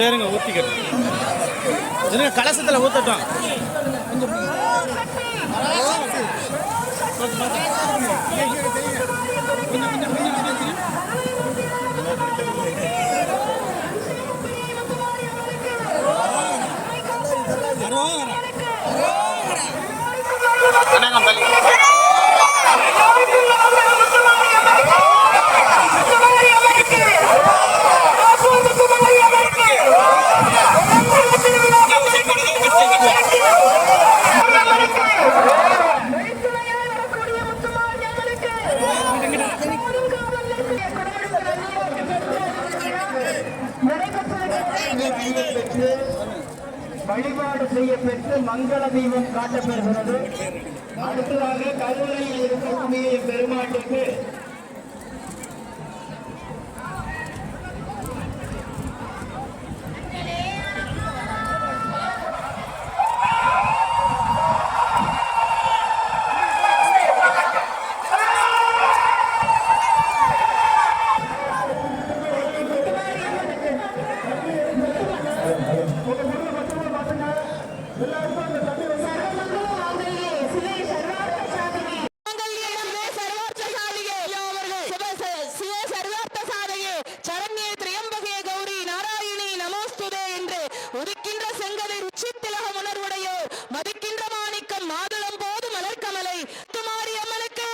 அப்படியே இருங்க ஊற்றிக்கட்டும். இதுங்க கலசத்தில் ஊற்றட்டும். வழிபாடு செய்யப்பெற்று மங்கள தீபம் காட்டப்படுகிறது. அடுத்ததாக கருவறையில் இருக்கக்கூடிய பெருமாட்டுக்கு உதிக்கின்ற செங்கதிர் உச்சித்திலக உணர்வுடையோ மதிக்கின்ற மாணிக்கம் மாதுளம் போது மலர்கமலை முத்துமாரி அம்மனுக்கு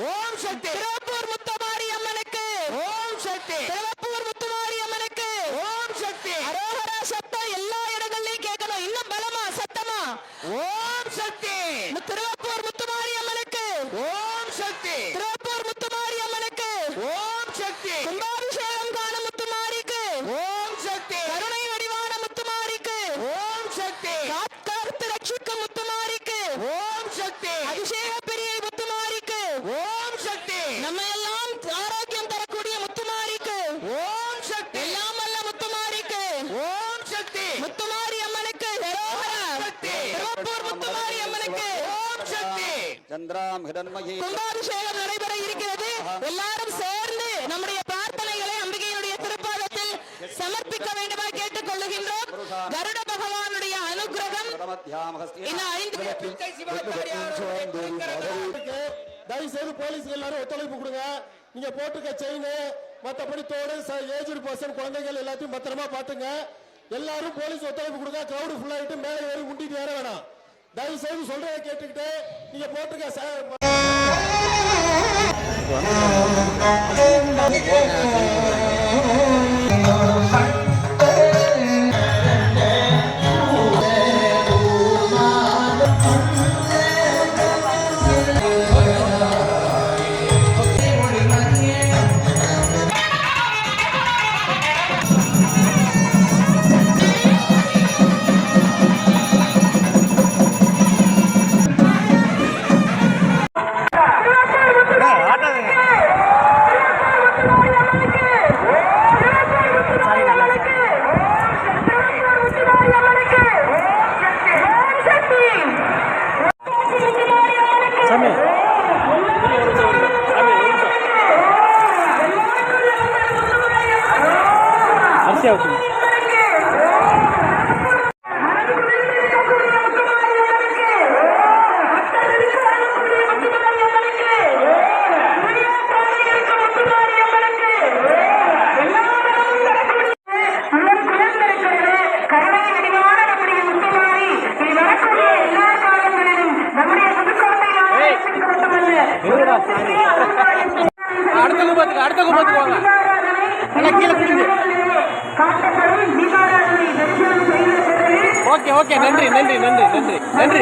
ஓம் சக்தி. திருப்பூர் முத்துமாரி அம்மனுக்கு ஓம் சக்தி. திருப்பூர் முத்துமாரி அம்மனுக்கு ஓம் சக்தி. அரோகரா சத்தம் எல்லா இடங்கள்லயும் கேட்கணும். இன்னும் பலமா சத்தமா ஓம் சக்தி. திருப்பூர் முத்துமாரி அம்மனுக்கு ஓம் சக்தி. திருப்பூர் முத்துமாரி அம்மனுக்கு ஓம் சக்தி. கும்பாபிஷேகம் காணும் முத்துமாரிக்கு ஓம் சக்தி. கருணை வடிவான முத்துமாரிக்கு ஓம் சக்தி. காத்து ரட்சிக்கும் முத்துமாரிக்கு ஓம் சக்தி. அபிஷேக பிரியை முத்துமாரிக்கு ஓம் சக்தி. நம்ம எல்லாம் ஆரோக்கியம் தரக்கூடிய முத்துமாரிக்கு ஓம் சக்தி. எல்லாம் அல்ல முத்துமாரிக்கு ஓம் சக்தி. முத்துமாரி அம்மனுக்கு திருப்பூர் முத்துமாரி அம்மனுக்கு ஓம் சக்தி. கும்பாபிஷேகம் நடைபெற இருக்கிறது. எல்லாரும் சேர்ந்து நம்முடைய பிரார்த்தனைகளை அம்பிகையினுடைய திருப்பாதத்தில் சமர்ப்பிக்க வேண்டுமாய் கேட்டுக் கொள்ளுகின்றோம். கருட பகவானுடைய அனுகிரகம் தயவு செய்து போலீஸ் எல்லாரும் ஒத்துழைப்பு கொடுங்க. நீங்க போட்டுக்க செயின் மற்றபடி தோடு ஏஜ்டு பர்சன் குழந்தைகள் எல்லாத்தையும் பத்திரமா பாத்துங்க. எல்லாரும் போலீஸ் ஒத்துழைப்பு கொடுங்க. கிரௌடு ஃபுல் ஆயிட்டு மேலே ஏறி முண்டிட்டு ஏற வேணாம். தயவு செய்து சொல்றதை கேட்டுக்கிட்டு நீங்க போட்டுக்க. அடுத்த கும்பத்துக்கு வாங்க. கீழே குடிங்க. Okay okay. நன்றி நன்றி நன்றி நன்றி நன்றி நன்றி.